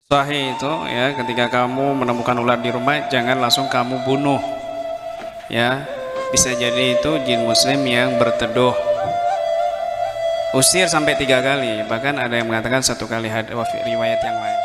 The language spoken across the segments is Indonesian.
Sahih itu ya, ketika kamu menemukan ular di rumah jangan langsung kamu bunuh ya, bisa jadi itu jin muslim yang berteduh. Usir sampai 3 kali, bahkan ada yang mengatakan 1 kali, riwayat yang lain.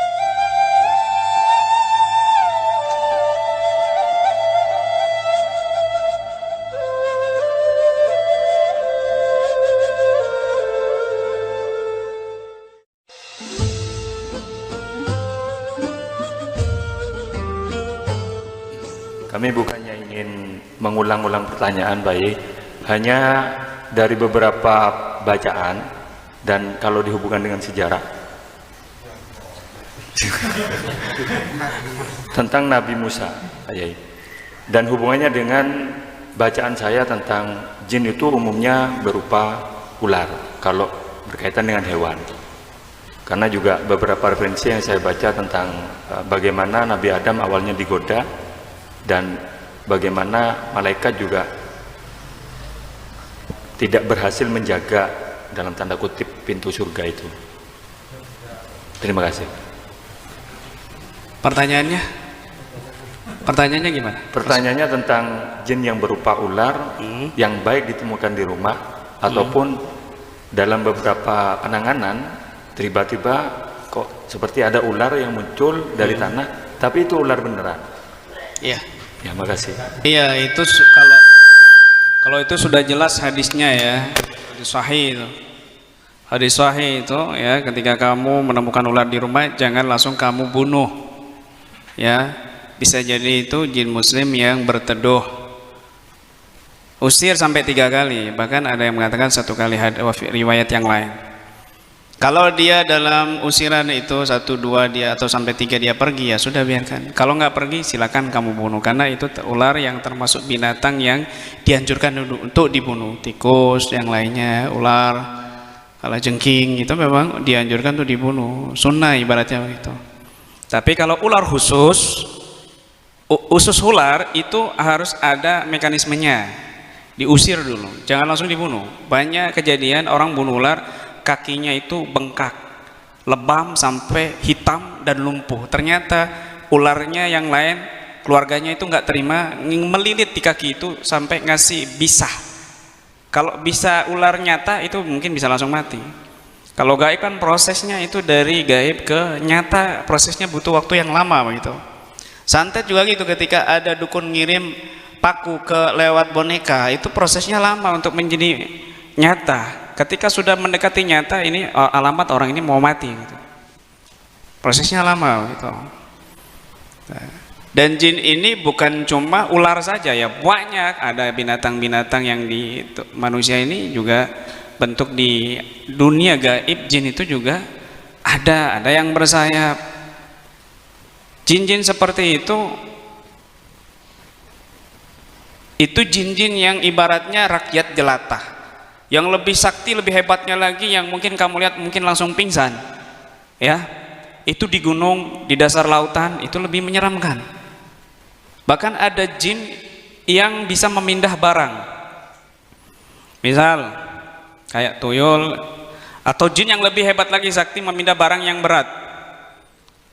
Kami bukannya ingin mengulang-ulang pertanyaan, baik, hanya dari beberapa bacaan dan kalau dihubungkan dengan sejarah tentang Nabi Musa, Pak Yai, dan hubungannya dengan bacaan saya tentang jin itu umumnya berupa ular kalau berkaitan dengan hewan. Karena juga beberapa referensi yang saya baca tentang bagaimana Nabi Adam awalnya digoda dan bagaimana malaikat juga tidak berhasil menjaga dalam tanda kutip pintu surga itu. Terima kasih. Pertanyaannya gimana? Pertanyaannya tentang jin yang berupa ular yang baik ditemukan di rumah ataupun dalam beberapa penanganan tiba-tiba kok seperti ada ular yang muncul dari tanah, tapi itu ular beneran. Iya. Ya, makasih. Iya, itu kalau itu sudah jelas hadisnya ya, hadis sahih itu. Hadis sahih itu ya, ketika kamu menemukan ular di rumah jangan langsung kamu bunuh. Ya, bisa jadi itu jin muslim yang berteduh. Usir sampai 3 kali, bahkan ada yang mengatakan 1 kali, riwayat yang lain. Kalau dia dalam usiran itu 1, 2 dia atau sampai 3 dia pergi, ya sudah biarkan. Kalau nggak pergi silakan kamu bunuh, karena itu ular yang termasuk binatang yang dianjurkan untuk dibunuh. Tikus yang lainnya, ular, kalajengking itu memang dianjurkan untuk dibunuh, sunnah ibaratnya begitu. Tapi kalau ular usus ular itu harus ada mekanismenya, diusir dulu, jangan langsung dibunuh. Banyak kejadian orang bunuh ular kakinya itu bengkak, lebam sampai hitam dan lumpuh. Ternyata ularnya yang lain, keluarganya itu nggak terima, melilit di kaki itu sampai ngasih bisah. Kalau bisa ular nyata itu mungkin bisa langsung mati. Kalau gaib kan prosesnya itu dari gaib ke nyata, prosesnya butuh waktu yang lama begitu. Santet juga gitu, ketika ada dukun ngirim paku ke lewat boneka, itu prosesnya lama untuk menjadi nyata. Ketika sudah mendekati nyata, ini alamat orang ini mau mati gitu. Prosesnya lama gitu. Dan jin ini bukan cuma ular saja ya, banyak ada binatang-binatang yang di manusia ini juga bentuk di dunia gaib. Jin itu juga ada yang bersayap. Jin-jin seperti itu jin-jin yang ibaratnya rakyat jelata. Yang lebih sakti, lebih hebatnya lagi, yang mungkin kamu lihat mungkin langsung pingsan ya, itu di gunung, di dasar lautan, itu lebih menyeramkan. Bahkan ada jin yang bisa memindah barang, misal kayak tuyul, atau jin yang lebih hebat lagi sakti memindah barang yang berat.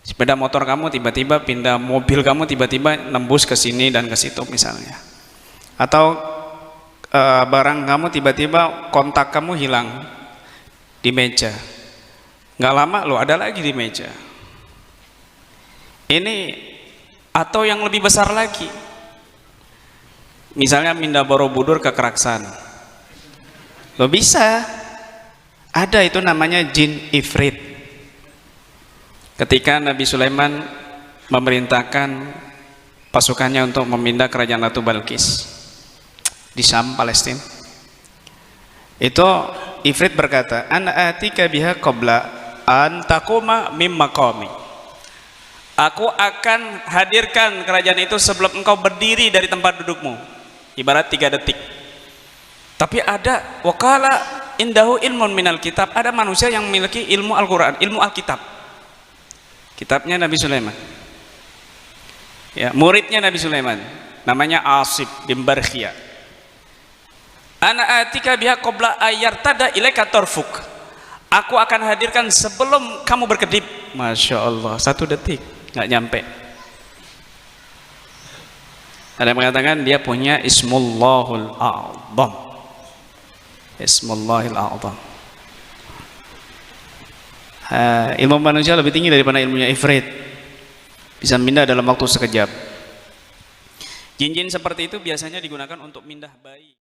Sepeda motor kamu tiba-tiba pindah, mobil kamu tiba-tiba nembus ke sini dan ke situ misalnya. Atau barang kamu tiba-tiba kontak kamu hilang di meja, nggak lama lo ada lagi di meja. Ini atau yang lebih besar lagi, misalnya mindah Borobudur ke Keraksan, lo bisa ada, itu namanya jin ifrit. Ketika Nabi Sulaiman memerintahkan pasukannya untuk memindah kerajaan Ratu Balkis di Syam, Palestina, itu ifrit berkata, ana atika biha qabla an taquma mim maqami, aku akan hadirkan kerajaan itu sebelum engkau berdiri dari tempat dudukmu, ibarat 3 detik. Tapi ada wakala indahu ilmun minal kitab, ada manusia yang memiliki ilmu Al-Quran, ilmu Alkitab, kitabnya Nabi Sulaiman ya, muridnya Nabi Sulaiman namanya Asib bin Barkhia. Ana atika biha qabla ayyartada ilaika tarfuk, aku akan hadirkan sebelum kamu berkedip Masya Allah, 1 detik nggak nyampe. Ada yang mengatakan dia punya Ismullahul A'zam. Ismullahil A'zam. Ilmu manusia lebih tinggi daripada ilmunya Ifrit. Bisa mindah dalam waktu sekejap. Jin-jin seperti itu biasanya digunakan untuk mindah bayi.